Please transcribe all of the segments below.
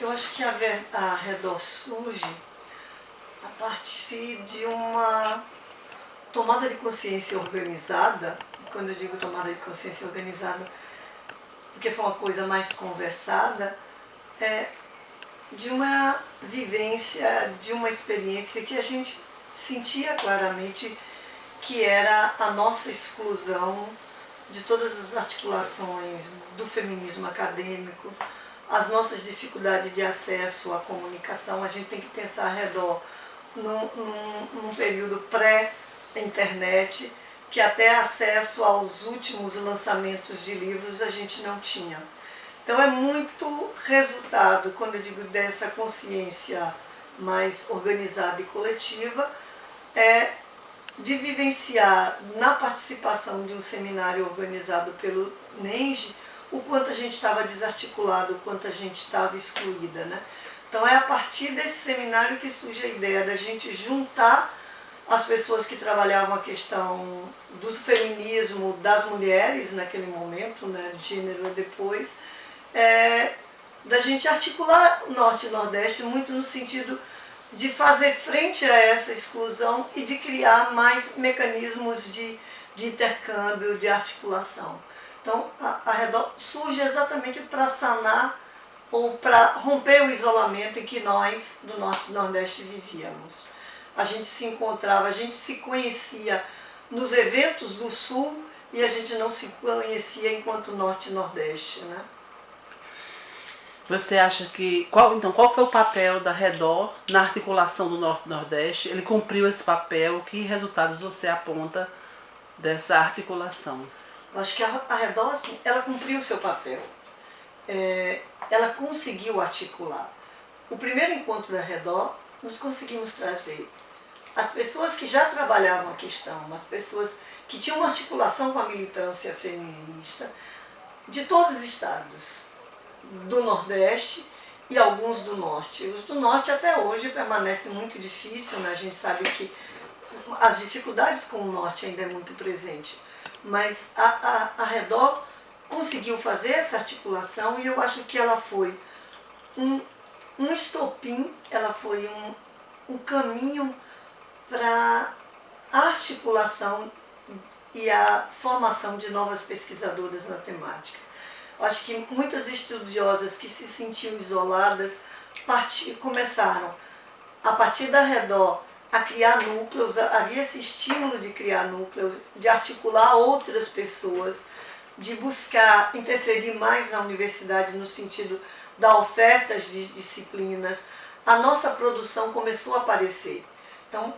Eu acho que a Redor surge a partir de uma tomada de consciência organizada. Quando eu digo tomada de consciência organizada, porque foi uma coisa mais conversada, de uma vivência, de uma experiência que a gente sentia claramente que era a nossa exclusão de todas as articulações do feminismo acadêmico, as nossas dificuldades de acesso à comunicação. A gente tem que pensar ao redor num período pré-internet, que até acesso aos últimos lançamentos de livros a gente não tinha. Então é muito resultado, quando eu digo dessa consciência mais organizada e coletiva, de vivenciar na participação de um seminário organizado pelo NENGE o quanto a gente estava desarticulado, o quanto a gente estava excluída, né? Então é a partir desse seminário que surge a ideia da gente juntar as pessoas que trabalhavam a questão do feminismo, das mulheres naquele momento, né, de gênero depois, da gente articular o Norte e Nordeste muito no sentido de fazer frente a essa exclusão e de criar mais mecanismos de intercâmbio, de articulação. Então, a Redor surge exatamente para sanar ou para romper o isolamento em que nós, do Norte e Nordeste, vivíamos. A gente se encontrava, a gente se conhecia nos eventos do Sul e a gente não se conhecia enquanto Norte e Nordeste, né? Você acha que... Qual foi o papel da Redor na articulação do Norte e Nordeste? Ele cumpriu esse papel? Que resultados você aponta dessa articulação? Eu acho que a Redor, assim, ela cumpriu o seu papel. Ela conseguiu articular. O primeiro encontro da Redor, nós conseguimos trazer as pessoas que já trabalhavam a questão, as pessoas que tinham uma articulação com a militância feminista, de todos os estados, do Nordeste e alguns do Norte. Os do Norte até hoje permanece muito difícil, né? A gente sabe que as dificuldades com o Norte ainda é muito presente, mas a Redor conseguiu fazer essa articulação e eu acho que ela foi um estopim, ela foi um caminho para a articulação e a formação de novas pesquisadoras na temática. Eu acho que muitas estudiosas que se sentiam isoladas começaram, a partir da Redor, a criar núcleos, havia esse estímulo de criar núcleos, de articular outras pessoas, de buscar interferir mais na universidade no sentido da oferta de disciplinas. A nossa produção começou a aparecer. Então,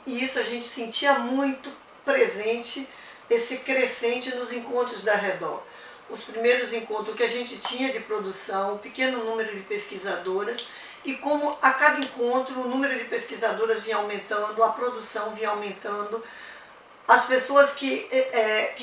e isso a gente sentia muito presente, esse crescente nos encontros da Redor. Os primeiros encontros que a gente tinha de produção, o pequeno número de pesquisadoras, e como a cada encontro o número de pesquisadoras vinha aumentando, a produção vinha aumentando, as pessoas que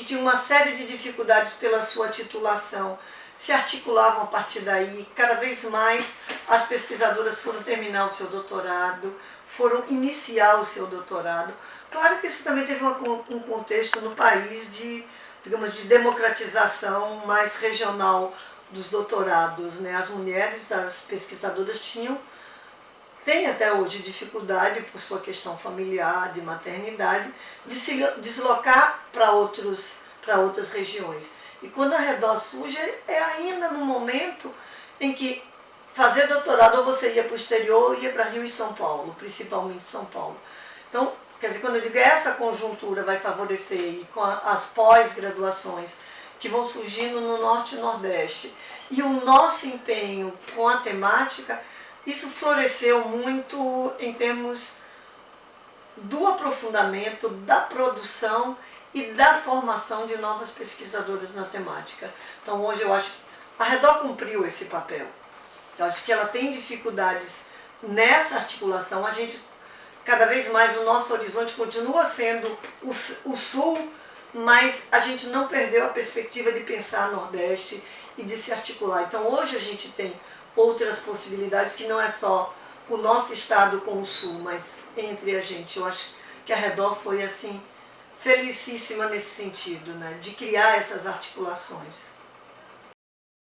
tinham uma série de dificuldades pela sua titulação se articulavam a partir daí. Cada vez mais as pesquisadoras foram terminar o seu doutorado, foram iniciar o seu doutorado. Claro que isso também teve um contexto no país de, digamos, de democratização mais regional dos doutorados, né? As mulheres, as pesquisadoras têm até hoje dificuldade por sua questão familiar, de maternidade, de se deslocar para outras regiões. E quando a Redor surge, é ainda no momento em que fazer doutorado ou você ia para o exterior ou ia para Rio e São Paulo, principalmente São Paulo. Então, quer dizer, quando eu digo essa conjuntura vai favorecer e com as pós-graduações que vão surgindo no Norte e Nordeste e o nosso empenho com a temática, isso floresceu muito em termos do aprofundamento, da produção e da formação de novas pesquisadoras na temática. Então hoje eu acho que a Redor cumpriu esse papel. Eu acho que ela tem dificuldades nessa articulação. A gente, cada vez mais, o nosso horizonte continua sendo o Sul, mas a gente não perdeu a perspectiva de pensar Nordeste e de se articular. Então hoje a gente tem outras possibilidades que não é só o nosso estado com o Sul, mas entre a gente. Eu acho que a Redor foi assim felicíssima nesse sentido, né, de criar essas articulações.